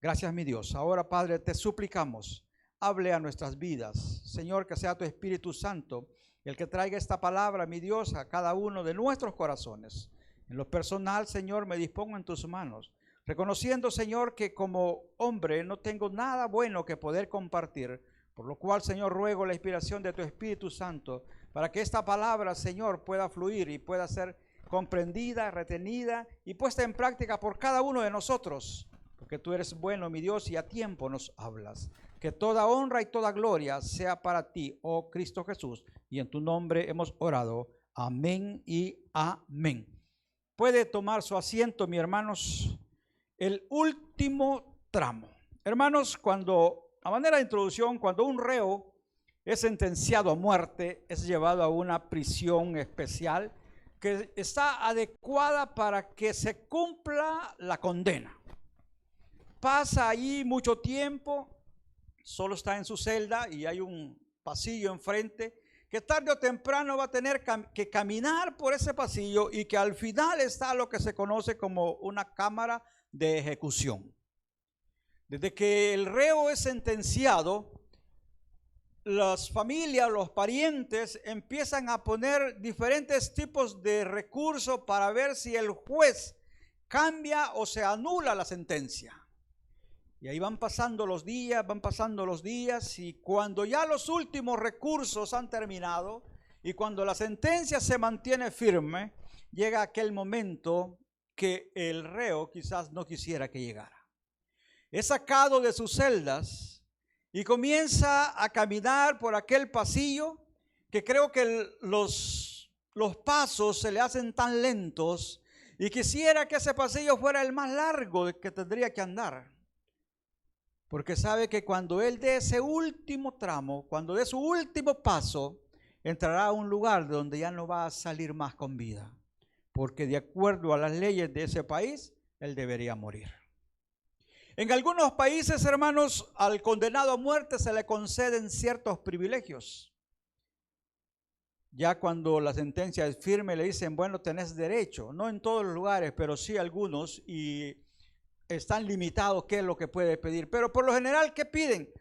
Gracias, mi Dios. Ahora, Padre, te suplicamos, hable a nuestras vidas. Señor, que sea tu Espíritu Santo el que traiga esta palabra, mi Dios, a cada uno de nuestros corazones. En lo personal, Señor, me dispongo en tus manos, reconociendo, Señor, que como hombre no tengo nada bueno que poder compartir, por lo cual, Señor, ruego la inspiración de tu Espíritu Santo para que esta palabra, Señor, pueda fluir y pueda ser comprendida, retenida y puesta en práctica por cada uno de nosotros, porque tú eres bueno, mi Dios, y a tiempo nos hablas. Que toda honra y toda gloria sea para ti, oh Cristo Jesús, y en tu nombre hemos orado. Amén y amén. Puede tomar su asiento, mis hermanos. El último tramo. Hermanos, a manera de introducción, cuando un reo es sentenciado a muerte, es llevado a una prisión especial que está adecuada para que se cumpla la condena. Pasa allí mucho tiempo, solo está en su celda y hay un pasillo enfrente que tarde o temprano va a tener que caminar por ese pasillo y que al final está lo que se conoce como una cámara de ejecución. Desde que el reo es sentenciado, las familias, los parientes empiezan a poner diferentes tipos de recursos para ver si el juez cambia o se anula la sentencia. Y ahí van pasando los días y cuando ya los últimos recursos han terminado y cuando la sentencia se mantiene firme, llega aquel momento que el reo quizás no quisiera que llegara. Es sacado de sus celdas y comienza a caminar por aquel pasillo que creo que los pasos se le hacen tan lentos y quisiera que ese pasillo fuera el más largo que tendría que andar. Porque sabe que cuando él dé ese último tramo, cuando dé su último paso, entrará a un lugar donde ya no va a salir más con vida. Porque de acuerdo a las leyes de ese país, él debería morir. En algunos países, hermanos, al condenado a muerte se le conceden ciertos privilegios. Ya cuando la sentencia es firme, le dicen, bueno, tenés derecho. No en todos los lugares, pero sí algunos, y están limitados qué es lo que puede pedir, pero por lo general, ¿qué piden?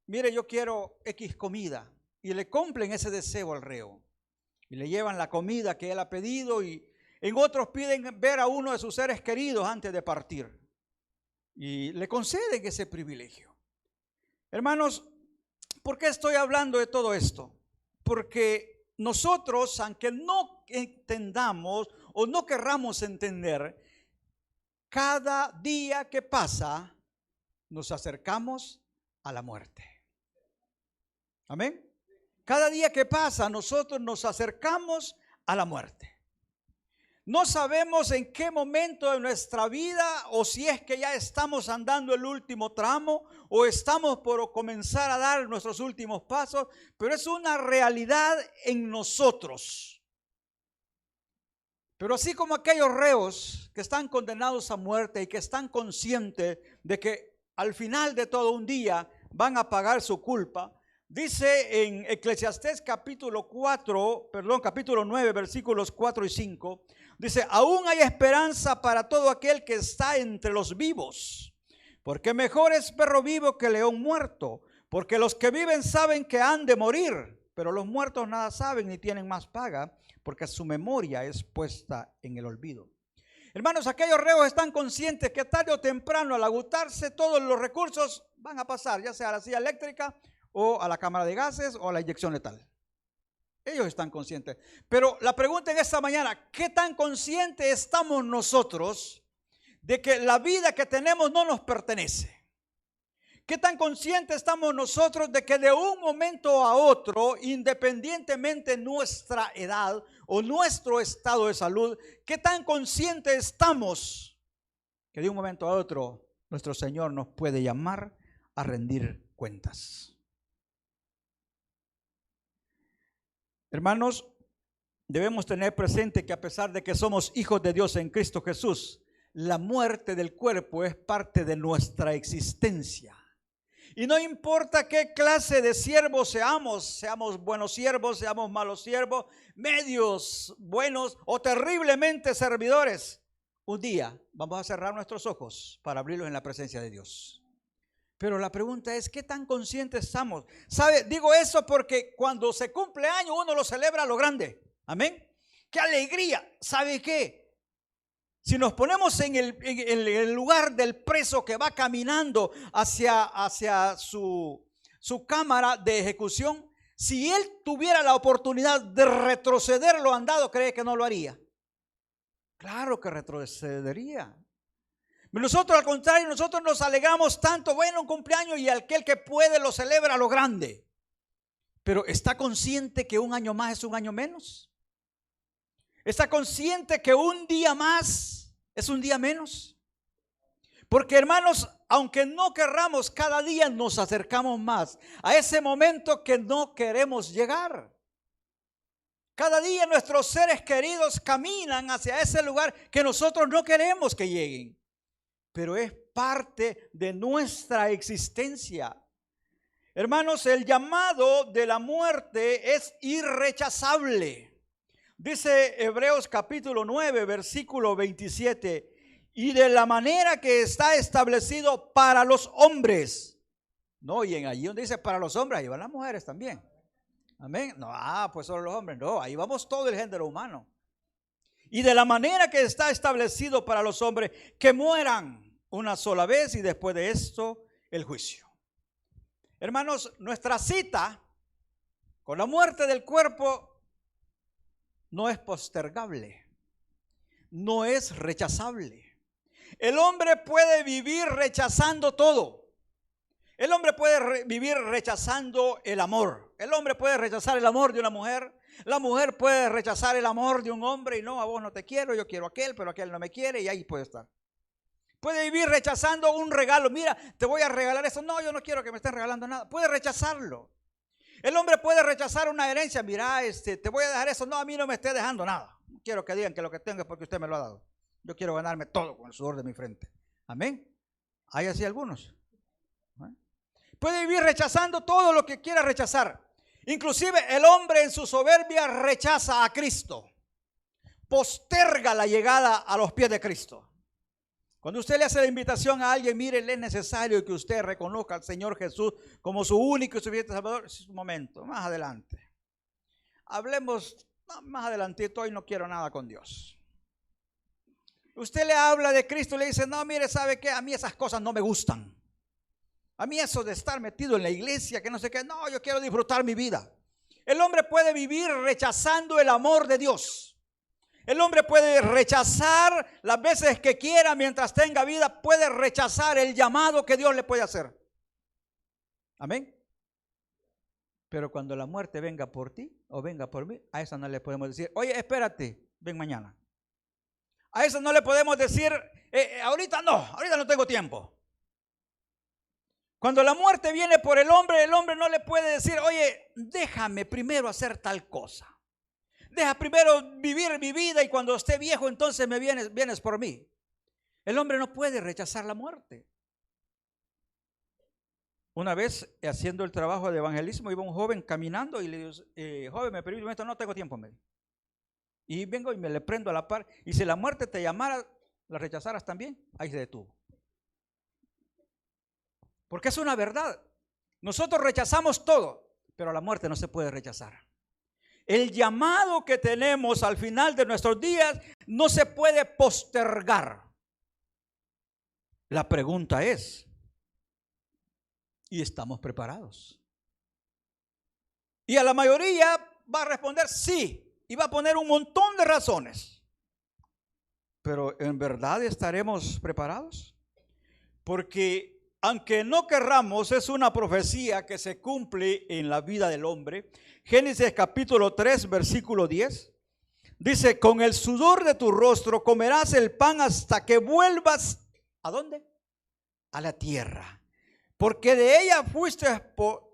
Mire, yo quiero X comida, y le cumplen ese deseo al reo, y le llevan la comida que él ha pedido, y en otros piden ver a uno de sus seres queridos antes de partir, y le conceden ese privilegio. Hermanos, ¿por qué estoy hablando de todo esto? Porque nosotros, aunque no entendamos o no querramos entender, cada día que pasa, nos acercamos a la muerte. Amén. Cada día que pasa, nosotros nos acercamos a la muerte. No sabemos en qué momento de nuestra vida, o si es que ya estamos andando el último tramo, o estamos por comenzar a dar nuestros últimos pasos, pero es una realidad en nosotros. Pero así como aquellos reos que están condenados a muerte y que están conscientes de que al final de todo un día van a pagar su culpa, dice en Eclesiastés capítulo 9, versículos 4 y 5, dice, aún hay esperanza para todo aquel que está entre los vivos, porque mejor es perro vivo que león muerto, porque los que viven saben que han de morir, pero los muertos nada saben ni tienen más paga, porque su memoria es puesta en el olvido. Hermanos, aquellos reos están conscientes que tarde o temprano, al agotarse todos los recursos, van a pasar, ya sea a la silla eléctrica o a la cámara de gases o a la inyección letal. Ellos están conscientes. Pero la pregunta en esta mañana, ¿qué tan conscientes estamos nosotros de que la vida que tenemos no nos pertenece? ¿Qué tan conscientes estamos nosotros de que de un momento a otro, independientemente de nuestra edad o nuestro estado de salud, qué tan conscientes estamos que de un momento a otro nuestro Señor nos puede llamar a rendir cuentas? Hermanos, debemos tener presente que a pesar de que somos hijos de Dios en Cristo Jesús, la muerte del cuerpo es parte de nuestra existencia. Y no importa qué clase de siervos seamos buenos siervos, seamos malos siervos, medios buenos o terriblemente servidores, un día vamos a cerrar nuestros ojos para abrirlos en la presencia de Dios. Pero la pregunta es, ¿qué tan conscientes estamos? ¿Sabe? Digo eso porque cuando se cumple año uno lo celebra a lo grande. Amén. ¡Qué alegría! ¿Sabe qué? Si nos ponemos en el lugar del preso que va caminando hacia su cámara de ejecución, si él tuviera la oportunidad de retroceder lo andado, ¿cree que no lo haría? Claro que retrocedería. Nosotros al contrario, nosotros nos alegramos tanto, bueno, un cumpleaños y aquel que puede lo celebra a lo grande. Pero ¿está consciente que un año más es un año menos? ¿Está consciente que un día más es un día menos? Porque hermanos, aunque no querramos, cada día nos acercamos más a ese momento que no queremos llegar. Cada día nuestros seres queridos caminan hacia ese lugar que nosotros no queremos que lleguen. Pero es parte de nuestra existencia. Hermanos, el llamado de la muerte es irrechazable. Dice Hebreos capítulo 9, versículo 27, y de la manera que está establecido para los hombres. No, y en allí donde dice para los hombres, ahí van las mujeres también. Amén. No, pues solo los hombres. No, ahí vamos todo el género humano. Y de la manera que está establecido para los hombres, que mueran una sola vez y después de esto el juicio. Hermanos, nuestra cita con la muerte del cuerpo no es postergable, no es rechazable. El hombre puede vivir rechazando todo. El hombre puede vivir rechazando el amor. El hombre puede rechazar el amor de una mujer. La mujer puede rechazar el amor de un hombre y no, a vos no te quiero, yo quiero a aquel, pero aquel no me quiere y ahí puede estar. Puede vivir rechazando un regalo. Mira, te voy a regalar eso. No, yo no quiero que me estén regalando nada. Puede rechazarlo. El hombre puede rechazar una herencia. Mira, te voy a dejar eso. No, a mí no me esté dejando nada. No quiero que digan que lo que tengo es porque usted me lo ha dado. Yo quiero ganarme todo con el sudor de mi frente. Amén. Hay así algunos. Puede vivir rechazando todo lo que quiera rechazar. Inclusive el hombre en su soberbia rechaza a Cristo. Posterga la llegada a los pies de Cristo. Cuando usted le hace la invitación a alguien, mire, le es necesario que usted reconozca al Señor Jesús como su único y suficiente Salvador. Es un momento, más adelante. Hablemos más adelantito, hoy no quiero nada con Dios. Usted le habla de Cristo y le dice, no, mire, ¿sabe qué? A mí esas cosas no me gustan. A mí eso de estar metido en la iglesia, que no sé qué, no, yo quiero disfrutar mi vida. El hombre puede vivir rechazando el amor de Dios. El hombre puede rechazar las veces que quiera mientras tenga vida, puede rechazar el llamado que Dios le puede hacer. Amén. Pero cuando la muerte venga por ti o venga por mí, a eso no le podemos decir, oye, espérate, ven mañana. A eso no le podemos decir, ahorita no tengo tiempo. Cuando la muerte viene por el hombre no le puede decir, oye, déjame primero hacer tal cosa. Deja primero vivir mi vida y cuando esté viejo entonces me vienes por mí. El hombre no puede rechazar la muerte. Una vez haciendo el trabajo de evangelismo iba un joven caminando y le digo, joven, me permite esto, no tengo tiempo. Y vengo y me le prendo a la par. Y si la muerte te llamara, la rechazaras también, ahí se detuvo. Porque es una verdad. Nosotros rechazamos todo, pero la muerte no se puede rechazar. El llamado que tenemos al final de nuestros días no se puede postergar. La pregunta es, ¿y estamos preparados? Y a la mayoría va a responder sí, y va a poner un montón de razones. Pero ¿en verdad estaremos preparados? Porque aunque no querramos, es una profecía que se cumple en la vida del hombre. Génesis capítulo 3, versículo 10. Dice, con el sudor de tu rostro comerás el pan hasta que vuelvas, ¿a dónde? A la tierra. Porque de ella fuiste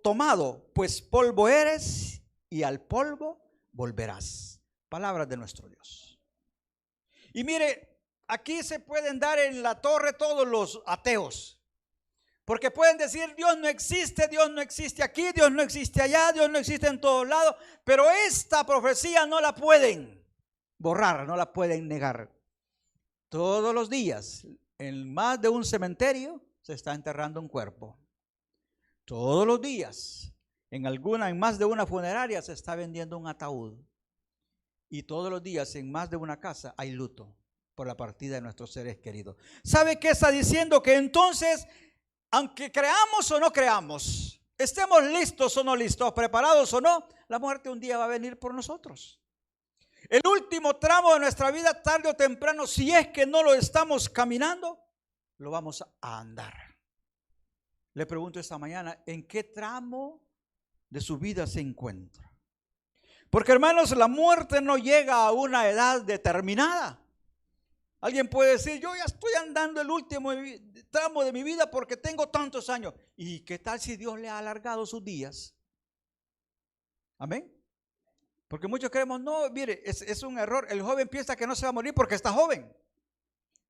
tomado, pues polvo eres y al polvo volverás. Palabras de nuestro Dios. Y mire, aquí se pueden dar en la torre todos los ateos. Porque pueden decir, Dios no existe aquí, Dios no existe allá, Dios no existe en todos lados. Pero esta profecía no la pueden borrar, no la pueden negar. Todos los días, en más de un cementerio, se está enterrando un cuerpo. Todos los días, en más de una funeraria se está vendiendo un ataúd. Y todos los días en más de una casa hay luto por la partida de nuestros seres queridos. ¿Sabe qué está diciendo? Que entonces, aunque creamos o no creamos, estemos listos o no listos, preparados o no, la muerte un día va a venir por nosotros. El último tramo de nuestra vida, tarde o temprano, si es que no lo estamos caminando, lo vamos a andar. Le pregunto esta mañana, ¿en qué tramo de su vida se encuentra? Porque, hermanos, la muerte no llega a una edad determinada. Alguien puede decir, yo ya estoy andando el último tramo de mi vida porque tengo tantos años. ¿Y qué tal si Dios le ha alargado sus días? Amén. Porque muchos creemos, no, mire, es un error. El joven piensa que no se va a morir porque está joven.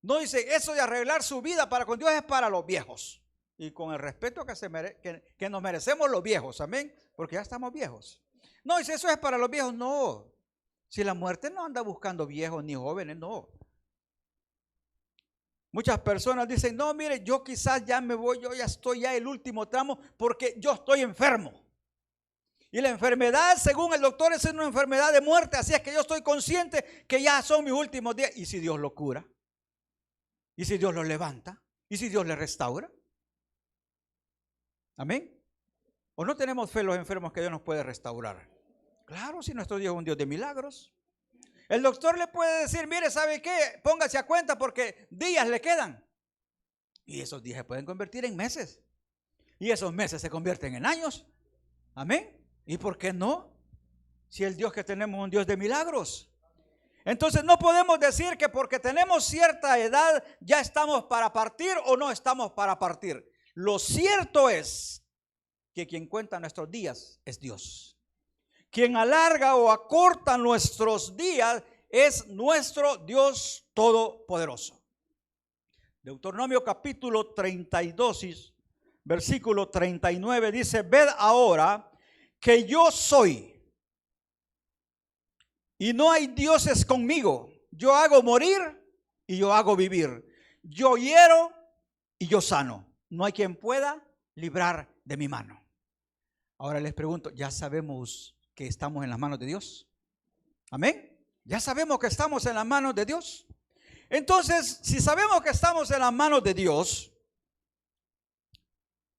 No dice, eso de arreglar su vida para con Dios es para los viejos. Y con el respeto que nos merecemos los viejos, amén, porque ya estamos viejos. No, dice, eso es para los viejos, no. Si la muerte no anda buscando viejos ni jóvenes, no. Muchas personas dicen, no, mire, yo quizás ya me voy, yo ya estoy ya el último tramo porque yo estoy enfermo. Y la enfermedad, según el doctor, es una enfermedad de muerte, así es que yo estoy consciente que ya son mis últimos días. ¿Y si Dios lo cura? ¿Y si Dios lo levanta? ¿Y si Dios le restaura? Amén. ¿O no tenemos fe los enfermos que Dios nos puede restaurar? Claro, si nuestro Dios es un Dios de milagros. El doctor le puede decir, mire, ¿sabe qué? Póngase a cuenta porque días le quedan. Y esos días se pueden convertir en meses. Y esos meses se convierten en años. Amén. ¿Y por qué no? Si el Dios que tenemos es un Dios de milagros. Entonces no podemos decir que porque tenemos cierta edad ya estamos para partir o no estamos para partir. Lo cierto es que quien cuenta nuestros días es Dios. Quien alarga o acorta nuestros días es nuestro Dios Todopoderoso. Deuteronomio capítulo 32, versículo 39 dice, ved ahora que yo soy y no hay dioses conmigo. Yo hago morir y yo hago vivir. Yo hiero y yo sano. No hay quien pueda librar de mi mano. Ahora les pregunto, ¿ya sabemos que estamos en las manos de Dios? Amén. ¿Ya sabemos que estamos en las manos de Dios? Entonces, si sabemos que estamos en las manos de Dios,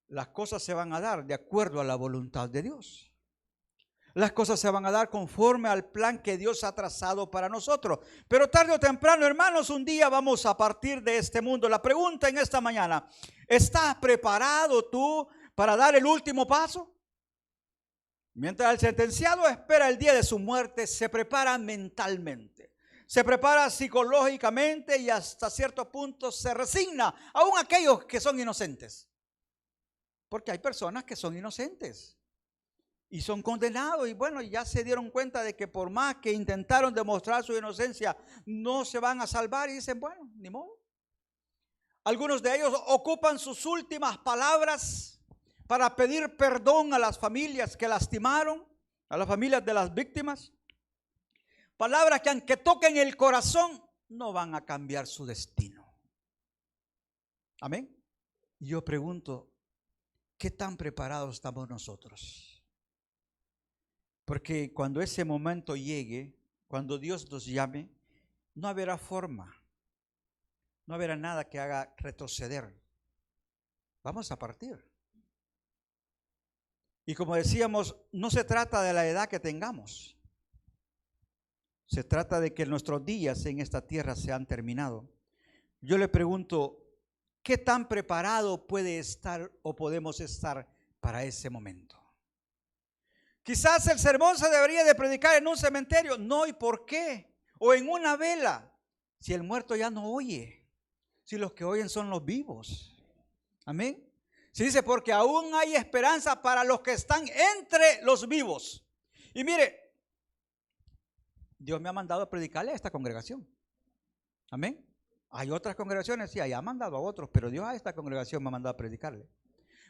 las cosas se van a dar de acuerdo a la voluntad de Dios. Las cosas se van a dar conforme al plan que Dios ha trazado para nosotros. Pero tarde o temprano, hermanos, un día vamos a partir de este mundo. La pregunta en esta mañana, ¿estás preparado tú para dar el último paso? Mientras el sentenciado espera el día de su muerte, se prepara mentalmente, se prepara psicológicamente y hasta cierto punto se resigna, aún aquellos que son inocentes. Porque hay personas que son inocentes y son condenados y bueno, ya se dieron cuenta de que por más que intentaron demostrar su inocencia, no se van a salvar y dicen, bueno, ni modo. Algunos de ellos ocupan sus últimas palabras para pedir perdón a las familias que lastimaron, a las familias de las víctimas. Palabras que aunque toquen el corazón, no van a cambiar su destino. Amén. Y yo pregunto, ¿qué tan preparados estamos nosotros? Porque cuando ese momento llegue, cuando Dios nos llame, no habrá forma, no habrá nada que haga retroceder. Vamos a partir. Y como decíamos, no se trata de la edad que tengamos. Se trata de que nuestros días en esta tierra se han terminado. Yo le pregunto, ¿qué tan preparado puede estar o podemos estar para ese momento? Quizás el sermón se debería de predicar en un cementerio. No, ¿y por qué? O en una vela. Si el muerto ya no oye. Si los que oyen son los vivos. Amén. Se dice, porque aún hay esperanza para los que están entre los vivos. Y mire, Dios me ha mandado a predicarle a esta congregación. Amén. Hay otras congregaciones, sí, allá ha mandado a otros, pero Dios a esta congregación me ha mandado a predicarle.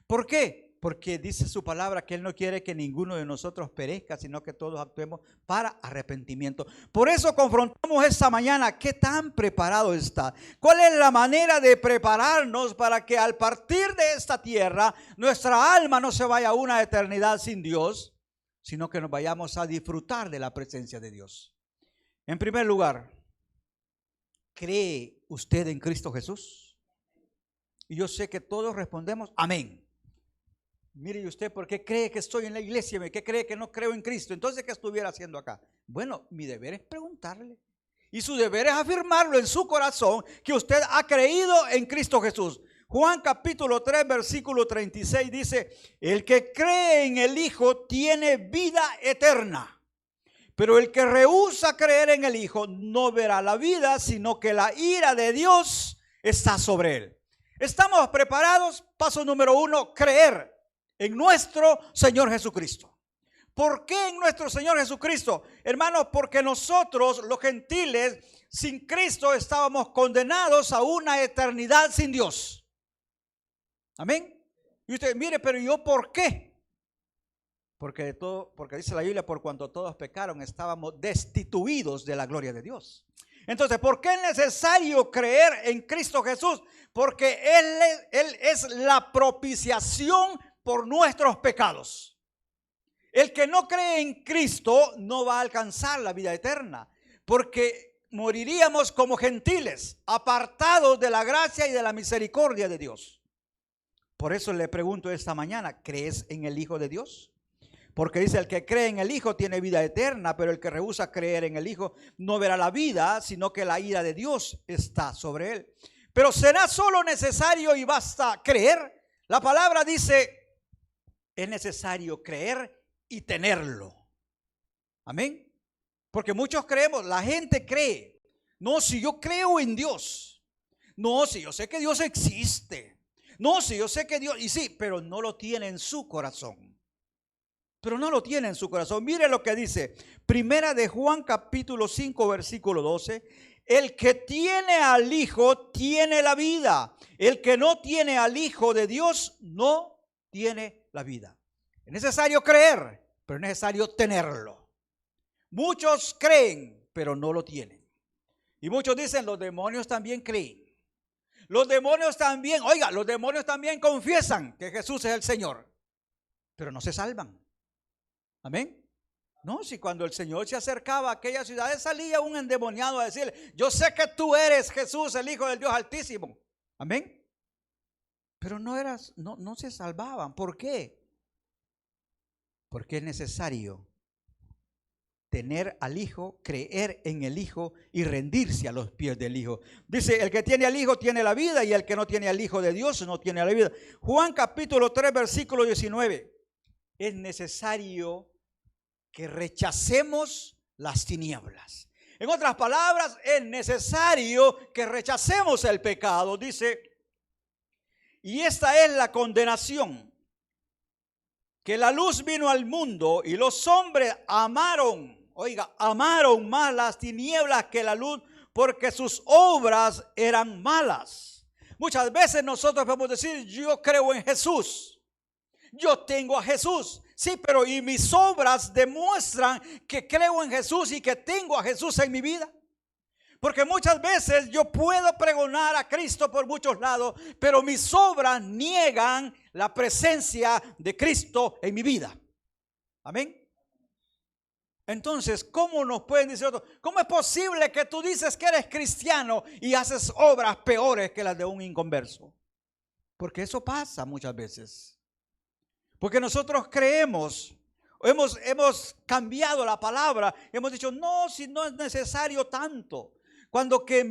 ¿Por qué? Porque dice su palabra que Él no quiere que ninguno de nosotros perezca, sino que todos actuemos para arrepentimiento. Por eso confrontamos esta mañana, ¿qué tan preparado está? ¿Cuál es la manera de prepararnos para que al partir de esta tierra, nuestra alma no se vaya a una eternidad sin Dios, sino que nos vayamos a disfrutar de la presencia de Dios? En primer lugar, ¿cree usted en Cristo Jesús? Y yo sé que todos respondemos, amén. Mire usted, ¿por qué cree que estoy en la iglesia? ¿Por qué cree que no creo en Cristo? Entonces, ¿qué estuviera haciendo acá? Bueno, mi deber es preguntarle. Y su deber es afirmarlo en su corazón que usted ha creído en Cristo Jesús. Juan capítulo 3, versículo 36 dice, el que cree en el Hijo tiene vida eterna. Pero el que rehúsa creer en el Hijo no verá la vida, sino que la ira de Dios está sobre él. ¿Estamos preparados? Paso número 1, creer en nuestro Señor Jesucristo. ¿Por qué en nuestro Señor Jesucristo? Hermanos, porque nosotros, los gentiles, sin Cristo estábamos condenados a una eternidad sin Dios. Amén. Y usted, mire, pero ¿yo por qué? Porque dice la Biblia, por cuanto todos pecaron, estábamos destituidos de la gloria de Dios. Entonces, ¿por qué es necesario creer en Cristo Jesús? Porque Él es la propiciación por nuestros pecados. El que no cree en Cristo no va a alcanzar la vida eterna, porque moriríamos como gentiles, apartados de la gracia y de la misericordia de Dios. Por eso le pregunto esta mañana, ¿crees en el Hijo de Dios? Porque dice, el que cree en el Hijo tiene vida eterna, pero el que rehúsa creer en el Hijo no verá la vida, sino que la ira de Dios está sobre él. Pero ¿será solo necesario y basta creer? La palabra dice, es necesario creer y tenerlo. Amén. Porque muchos creemos, la gente cree. No, si yo creo en Dios. No, si yo sé que Dios existe. No, si yo sé que Dios, y sí, pero no lo tiene en su corazón. Pero no lo tiene en su corazón. Mire lo que dice, Primera de Juan capítulo 5 versículo 12. El que tiene al Hijo tiene la vida. El que no tiene al Hijo de Dios no tiene la vida. Es necesario creer, pero es necesario tenerlo. Muchos creen, pero no lo tienen. Y muchos dicen, los demonios también creen. Los demonios también, los demonios también confiesan que Jesús es el Señor, pero no se salvan. Amén. No, si cuando el Señor se acercaba a aquellas ciudades salía un endemoniado a decirle, yo sé que tú eres Jesús, el Hijo del Dios Altísimo. Amén. Pero no se salvaban. ¿Por qué? Porque es necesario tener al Hijo, creer en el Hijo y rendirse a los pies del Hijo. Dice, el que tiene al Hijo tiene la vida y el que no tiene al Hijo de Dios no tiene la vida. Juan capítulo 3 versículo 19. Es necesario que rechacemos las tinieblas. En otras palabras, es necesario que rechacemos el pecado. Dice, y esta es la condenación, que la luz vino al mundo y los hombres amaron más las tinieblas que la luz, porque sus obras eran malas. Muchas veces nosotros podemos decir, yo creo en Jesús, yo tengo a Jesús. Sí, pero ¿y mis obras demuestran que creo en Jesús y que tengo a Jesús en mi vida? Porque muchas veces yo puedo pregonar a Cristo por muchos lados, pero mis obras niegan la presencia de Cristo en mi vida. Amén. Entonces, ¿cómo nos pueden decir otros? ¿Cómo es posible que tú dices que eres cristiano y haces obras peores que las de un inconverso? Porque eso pasa muchas veces. Porque nosotros creemos, hemos cambiado la palabra, hemos dicho, no, si no es necesario tanto. Cuando que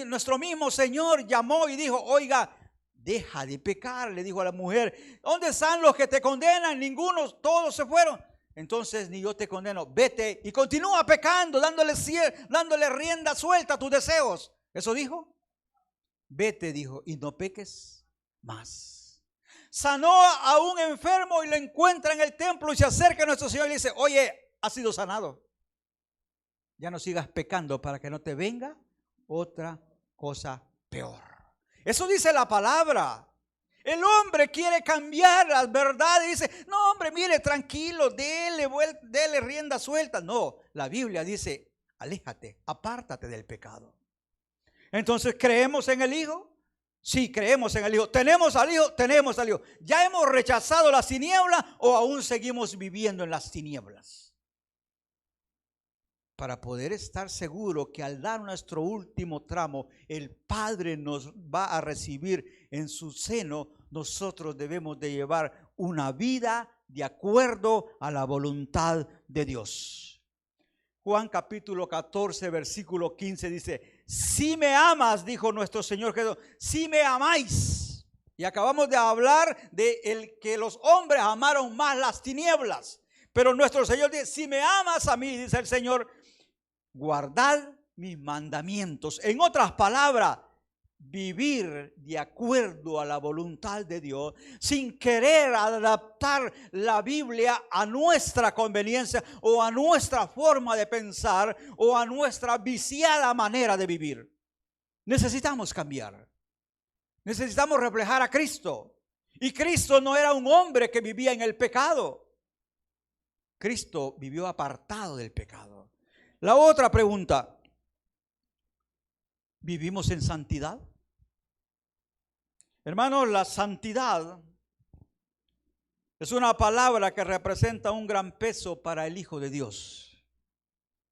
nuestro mismo Señor llamó y dijo, oiga, deja de pecar, le dijo a la mujer, ¿dónde están los que te condenan? Ninguno, todos se fueron. Entonces ni yo te condeno, vete y continúa pecando, dándole rienda suelta a tus deseos. ¿Eso dijo? Vete, dijo, y no peques más. Sanó a un enfermo y lo encuentra en el templo y se acerca a nuestro Señor y le dice, oye, has sido sanado. Ya no sigas pecando para que no te venga otra cosa peor. Eso dice la palabra. El hombre quiere cambiar las verdades y dice, no hombre, mire, tranquilo, dele rienda suelta. No, la Biblia dice, aléjate, apártate del pecado. Entonces, ¿creemos en el Hijo? Sí, creemos en el Hijo. ¿Tenemos al Hijo? Tenemos al Hijo. ¿Ya hemos rechazado las tinieblas o aún seguimos viviendo en las tinieblas? Para poder estar seguro que al dar nuestro último tramo, el Padre nos va a recibir en su seno, nosotros debemos de llevar una vida de acuerdo a la voluntad de Dios. Juan capítulo 14, versículo 15 dice, si me amas, dijo nuestro Señor Jesús, si me amáis. Y acabamos de hablar de el que los hombres amaron más las tinieblas. Pero nuestro Señor dice, si me amas a mí, dice el Señor, guardad mis mandamientos. En otras palabras, vivir de acuerdo a la voluntad de Dios, sin querer adaptar la Biblia a nuestra conveniencia o a nuestra forma de pensar o a nuestra viciada manera de vivir. Necesitamos cambiar. Necesitamos reflejar a Cristo. Y Cristo no era un hombre que vivía en el pecado. Cristo vivió apartado del pecado. La otra pregunta, ¿vivimos en santidad? Hermanos, la santidad es una palabra que representa un gran peso para el Hijo de Dios.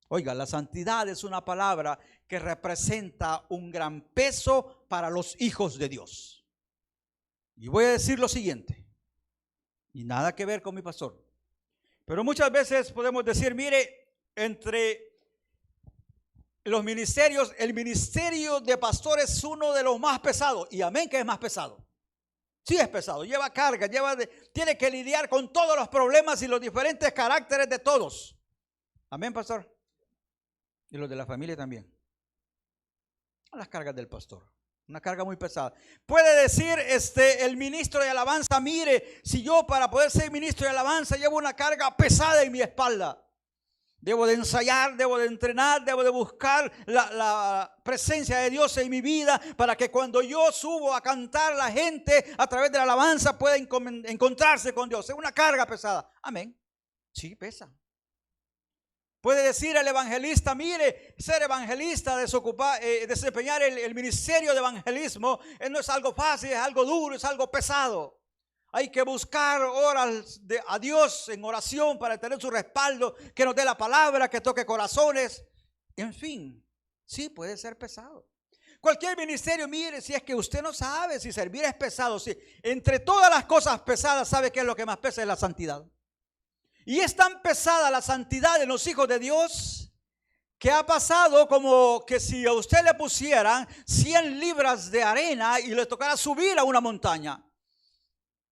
Oiga, la santidad es una palabra que representa un gran peso para los hijos de Dios. Y voy a decir lo siguiente, y nada que ver con mi pastor, pero muchas veces podemos decir, mire, entre los ministerios, el ministerio de pastor es uno de los más pesados. Y amén que es más pesado. Sí es pesado, lleva carga, tiene que lidiar con todos los problemas y los diferentes caracteres de todos. Amén, pastor. Y los de la familia también. Las cargas del pastor, una carga muy pesada. Puede decir el ministro de alabanza, mire, si yo para poder ser ministro de alabanza llevo una carga pesada en mi espalda. Debo de ensayar, debo de entrenar, debo de buscar la presencia de Dios en mi vida para que cuando yo subo a cantar, la gente a través de la alabanza pueda encontrarse con Dios. Es una carga pesada. Amén. Sí, pesa. Puede decir el evangelista, mire, ser evangelista, desempeñar el ministerio de evangelismo, no es algo fácil, es algo duro, es algo pesado. Hay que buscar horas a Dios en oración para tener su respaldo, que nos dé la palabra, que toque corazones. En fin, sí puede ser pesado. Cualquier ministerio, mire, si es que usted no sabe si servir es pesado, si entre todas las cosas pesadas, ¿sabe qué es lo que más pesa? Es la santidad. Y es tan pesada la santidad de los hijos de Dios que ha pasado como que si a usted le pusieran 100 libras de arena y le tocara subir a una montaña.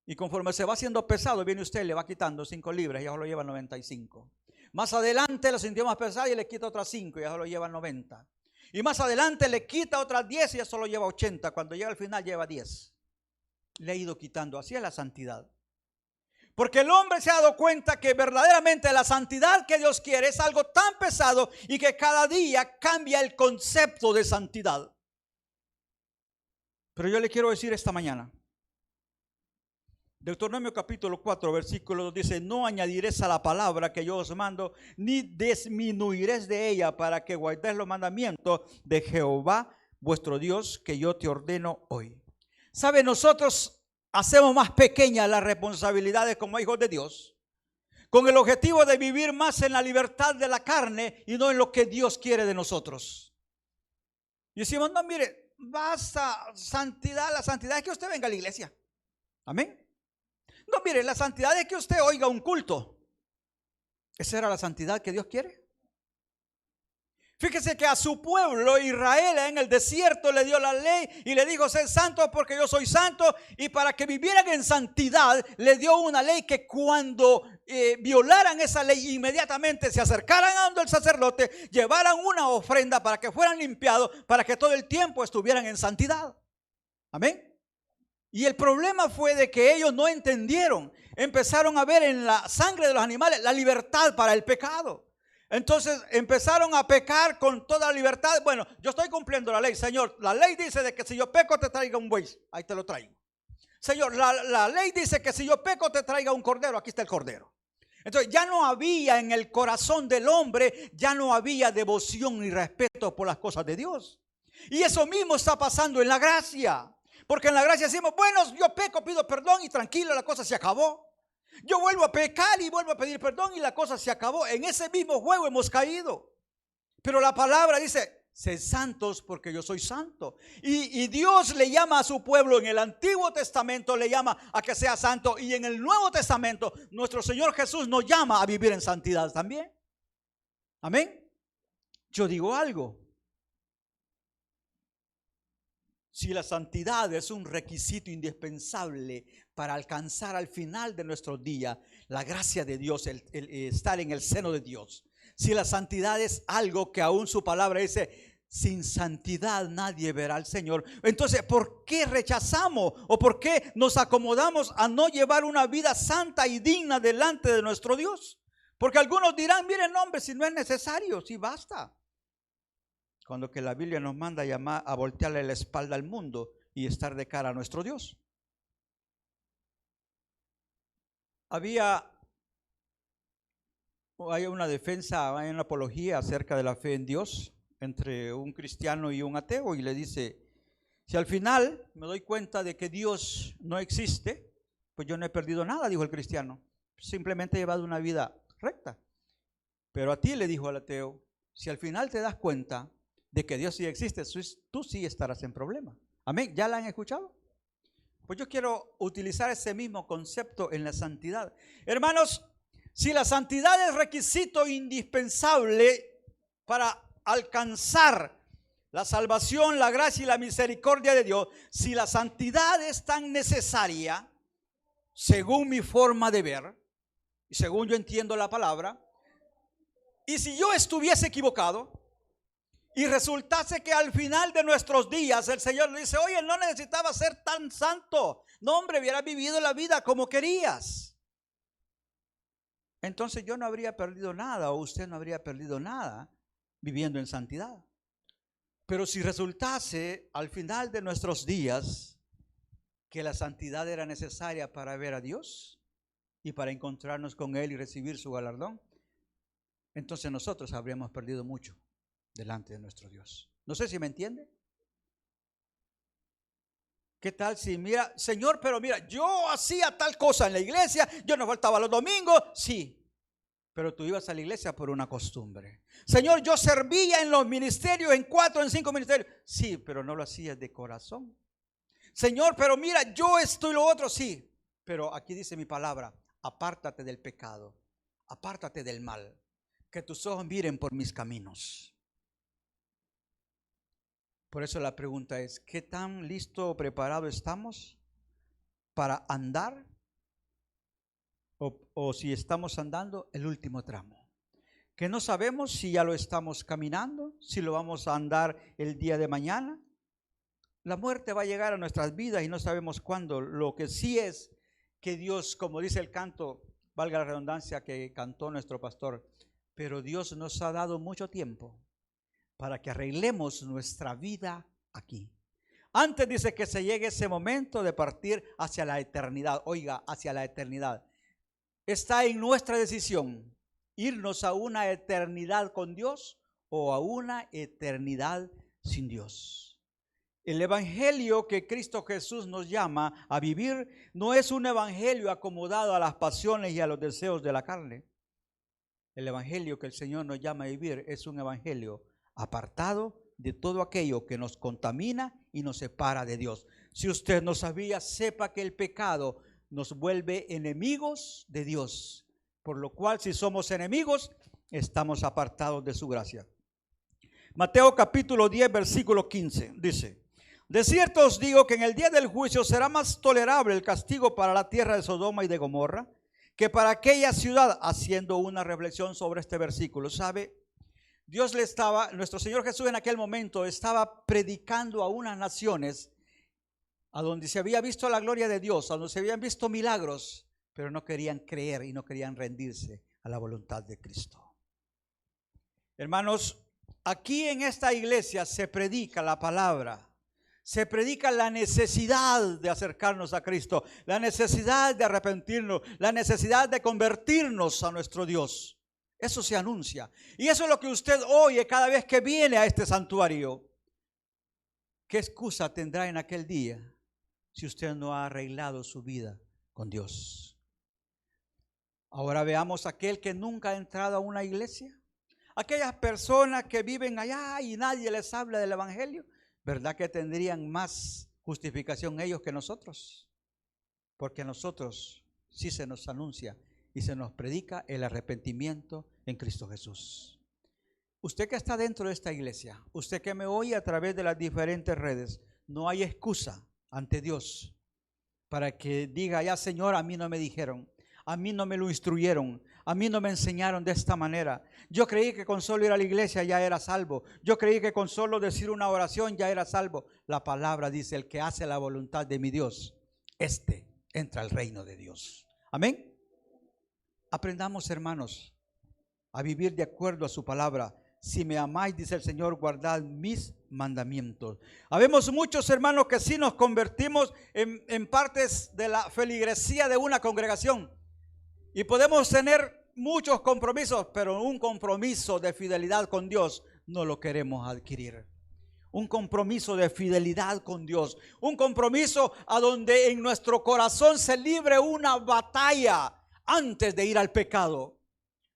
Y conforme se va haciendo pesado, viene usted, le va quitando 5 libras y ya lo lleva 95. Más adelante lo sintió más pesado y le quita otras 5 y ya lo lleva 90. Y más adelante le quita otras 10 y ya solo lleva 80. Cuando llega al final lleva 10. Le ha ido quitando. Así es la santidad. Porque el hombre se ha dado cuenta que verdaderamente la santidad que Dios quiere es algo tan pesado y que cada día cambia el concepto de santidad. Pero yo le quiero decir esta mañana, Deuteronomio capítulo 4, versículo 2 dice, no añadiréis a la palabra que yo os mando, ni disminuiréis de ella para que guardéis los mandamientos de Jehová vuestro Dios que yo te ordeno hoy. ¿Sabe? Nosotros hacemos más pequeñas las responsabilidades como hijos de Dios, con el objetivo de vivir más en la libertad de la carne y no en lo que Dios quiere de nosotros. Y decimos, no, mire, basta santidad, la santidad es que usted venga a la iglesia. Amén. No, mire, la santidad es que usted oiga un culto. ¿Esa era la santidad que Dios quiere? Fíjese que a su pueblo Israel en el desierto le dio la ley y le dijo, sed santos porque yo soy santo. Y para que vivieran en santidad le dio una ley que cuando violaran esa ley inmediatamente se acercaran a donde el sacerdote, llevaran una ofrenda para que fueran limpiados, para que todo el tiempo estuvieran en santidad. Amén. Y el problema fue de que ellos no entendieron. Empezaron a ver en la sangre de los animales la libertad para el pecado. Entonces empezaron a pecar con toda libertad. Bueno, yo estoy cumpliendo la ley, Señor. La ley dice de que si yo peco te traiga un buey. Ahí te lo traigo. Señor, la ley dice que si yo peco te traiga un cordero. Aquí está el cordero. Entonces ya no había en el corazón del hombre, ya no había devoción ni respeto por las cosas de Dios. Y eso mismo está pasando en la gracia. Porque en la gracia decimos, bueno, yo peco, pido perdón y tranquilo, la cosa se acabó. Yo vuelvo a pecar y vuelvo a pedir perdón y la cosa se acabó. En ese mismo juego hemos caído. Pero la palabra dice, sed santos porque yo soy santo. Y Dios le llama a su pueblo en el Antiguo Testamento, le llama a que sea santo. Y en el Nuevo Testamento, nuestro Señor Jesús nos llama a vivir en santidad también. Amén. Yo digo algo. Si la santidad es un requisito indispensable para alcanzar al final de nuestro día la gracia de Dios, el estar en el seno de Dios. Si la santidad es algo que aún su palabra dice, sin santidad nadie verá al Señor. Entonces, ¿por qué rechazamos o por qué nos acomodamos a no llevar una vida santa y digna delante de nuestro Dios? Porque algunos dirán, miren hombre, si no es necesario, si basta. Cuando que la Biblia nos manda a voltearle la espalda al mundo y estar de cara a nuestro Dios. Hay una defensa, hay una apología acerca de la fe en Dios entre un cristiano y un ateo, y le dice, si al final me doy cuenta de que Dios no existe, pues yo no he perdido nada, dijo el cristiano, simplemente he llevado una vida recta. Pero a ti, le dijo al ateo, si al final te das cuenta de que Dios sí existe, tú sí estarás en problema. Amén. ¿Ya la han escuchado? Pues yo quiero utilizar ese mismo concepto en la santidad. Hermanos, si la santidad es requisito indispensable para alcanzar la salvación, la gracia y la misericordia de Dios, si la santidad es tan necesaria, según mi forma de ver, y según yo entiendo la palabra, y si yo estuviese equivocado, y resultase que al final de nuestros días el Señor le dice, oye, no necesitabas ser tan santo. No, hombre, hubieras vivido la vida como querías. Entonces yo no habría perdido nada, o usted no habría perdido nada viviendo en santidad. Pero si resultase al final de nuestros días que la santidad era necesaria para ver a Dios y para encontrarnos con Él y recibir su galardón, entonces nosotros habríamos perdido mucho delante de nuestro Dios. No sé si me entiende. ¿Qué tal si mira, Señor, pero mira, yo hacía tal cosa en la iglesia, yo no faltaba los domingos? Sí, pero tú ibas a la iglesia por una costumbre. Señor, yo servía en los ministerios, en 4, en 5 ministerios. Sí, pero no lo hacías de corazón. Señor, pero mira, yo esto y lo otro, sí, pero aquí dice mi palabra, apártate del pecado, apártate del mal, que tus ojos miren por mis caminos. Por eso la pregunta es, ¿qué tan listo o preparado estamos para andar? O si estamos andando el último tramo. Que no sabemos si ya lo estamos caminando, si lo vamos a andar el día de mañana. La muerte va a llegar a nuestras vidas y no sabemos cuándo. Lo que sí es que Dios, como dice el canto, valga la redundancia que cantó nuestro pastor, pero Dios nos ha dado mucho tiempo para que arreglemos nuestra vida aquí. Antes dice que se llegue ese momento de partir hacia la eternidad. Oiga, hacia la eternidad. Está en nuestra decisión irnos a una eternidad con Dios o a una eternidad sin Dios. El evangelio que Cristo Jesús nos llama a vivir no es un evangelio acomodado a las pasiones y a los deseos de la carne. El evangelio que el Señor nos llama a vivir es un evangelio apartado de todo aquello que nos contamina y nos separa de Dios. Si usted no sabía, sepa que el pecado nos vuelve enemigos de Dios, por lo cual si somos enemigos, estamos apartados de su gracia. Mateo capítulo 10, versículo 15, dice, de cierto os digo que en el día del juicio será más tolerable el castigo para la tierra de Sodoma y de Gomorra que para aquella ciudad. Haciendo una reflexión sobre este versículo, ¿sabe? Nuestro Señor Jesús en aquel momento estaba predicando a unas naciones a donde se había visto la gloria de Dios, a donde se habían visto milagros, pero no querían creer y no querían rendirse a la voluntad de Cristo. Hermanos, aquí en esta iglesia se predica la palabra, Se predica la necesidad de acercarnos a Cristo, la necesidad de arrepentirnos, la necesidad de convertirnos a nuestro Dios. Eso se anuncia. Y eso es lo que usted oye cada vez que viene a este santuario. ¿Qué excusa tendrá en aquel día si usted no ha arreglado su vida con Dios? Ahora veamos a aquel que nunca ha entrado a una iglesia. Aquellas personas que viven allá y nadie les habla del evangelio. ¿Verdad que tendrían más justificación ellos que nosotros? Porque a nosotros sí se nos anuncia y se nos predica el arrepentimiento en Cristo Jesús. Usted que está dentro de esta iglesia, usted que me oye a través de las diferentes redes, no hay excusa ante Dios para que diga, ya Señor, a mí no me dijeron, a mí no me lo instruyeron, a mí no me enseñaron de esta manera. Yo creí que con solo ir a la iglesia ya era salvo. Yo creí que con solo decir una oración ya era salvo. La palabra dice, el que hace la voluntad de mi Dios, este entra al reino de Dios. Amén. Aprendamos, hermanos, a vivir de acuerdo a su palabra. Si me amáis, dice el Señor, guardad mis mandamientos. Habemos muchos hermanos que sí nos convertimos en partes de la feligresía de una congregación. Y podemos tener muchos compromisos, pero un compromiso de fidelidad con Dios no lo queremos adquirir. Un compromiso de fidelidad con Dios. Un compromiso a donde en nuestro corazón se libre una batalla antes de ir al pecado.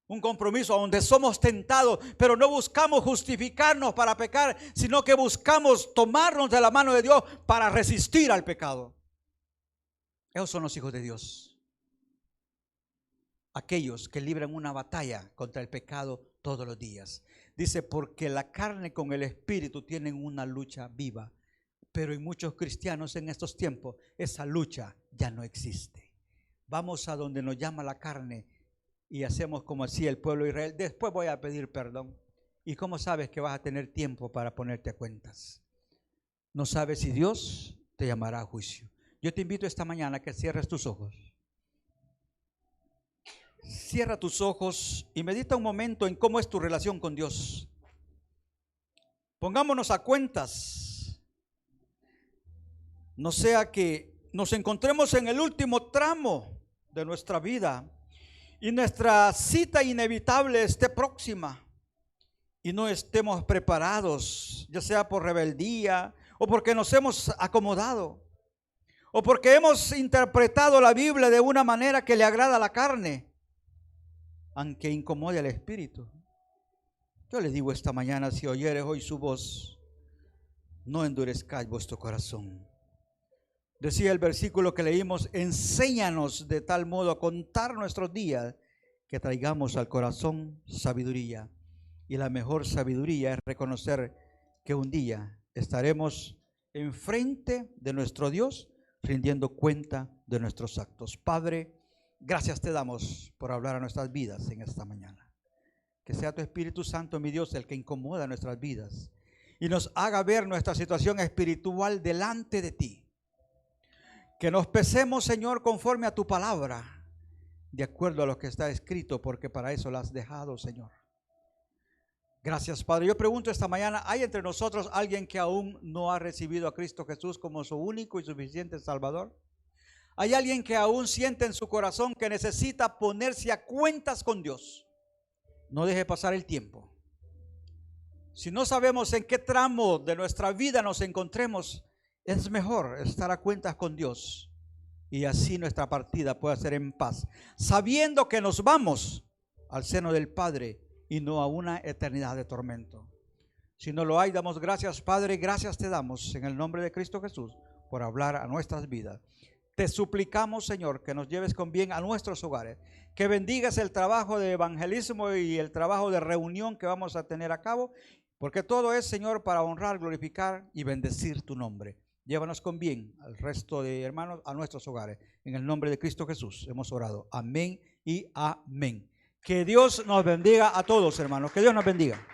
Un compromiso donde somos tentados, pero no buscamos justificarnos para pecar, sino que buscamos tomarnos de la mano de Dios para resistir al pecado. Esos son los hijos de Dios. Aquellos que libran una batalla contra el pecado todos los días. Dice, porque la carne con el espíritu tienen una lucha viva. Pero en muchos cristianos en estos tiempos esa lucha ya no existe. Vamos a donde nos llama la carne y hacemos como hacía el pueblo de Israel. Después voy a pedir perdón. ¿Y cómo sabes que vas a tener tiempo para ponerte a cuentas? No sabes si Dios te llamará a juicio. Yo te invito esta mañana a que cierres tus ojos. Cierra tus ojos y medita un momento en cómo es tu relación con Dios. Pongámonos a cuentas. No sea que nos encontremos en el último tramo de nuestra vida y nuestra cita inevitable esté próxima y no estemos preparados, ya sea por rebeldía o porque nos hemos acomodado o porque hemos interpretado la Biblia de una manera que le agrada a la carne, aunque incomode al espíritu. Yo les digo esta mañana, si oyeres hoy su voz, no endurezcáis vuestro corazón. Decía el versículo que leímos, enséñanos de tal modo a contar nuestros días que traigamos al corazón sabiduría. Y la mejor sabiduría es reconocer que un día estaremos enfrente de nuestro Dios rindiendo cuenta de nuestros actos. Padre, gracias te damos por hablar a nuestras vidas en esta mañana. Que sea tu Espíritu Santo, mi Dios, el que incomoda nuestras vidas y nos haga ver nuestra situación espiritual delante de ti. Que nos pesemos, Señor, conforme a tu palabra, de acuerdo a lo que está escrito, porque para eso la has dejado, Señor. Gracias, Padre. Yo pregunto esta mañana, ¿hay entre nosotros alguien que aún no ha recibido a Cristo Jesús como su único y suficiente Salvador? ¿Hay alguien que aún siente en su corazón que necesita ponerse a cuentas con Dios? No deje pasar el tiempo. Si no sabemos en qué tramo de nuestra vida nos encontremos, es mejor estar a cuentas con Dios y así nuestra partida pueda ser en paz, sabiendo que nos vamos al seno del Padre y no a una eternidad de tormento. Si no lo hay, damos gracias, Padre, gracias te damos en el nombre de Cristo Jesús por hablar a nuestras vidas. Te suplicamos, Señor, que nos lleves con bien a nuestros hogares, que bendigas el trabajo de evangelismo y el trabajo de reunión que vamos a tener a cabo, porque todo es, Señor, para honrar, glorificar y bendecir tu nombre. Llévanos con bien al resto de hermanos a nuestros hogares. En el nombre de Cristo Jesús hemos orado. Amén y amén. Que Dios nos bendiga a todos, hermanos. Que Dios nos bendiga.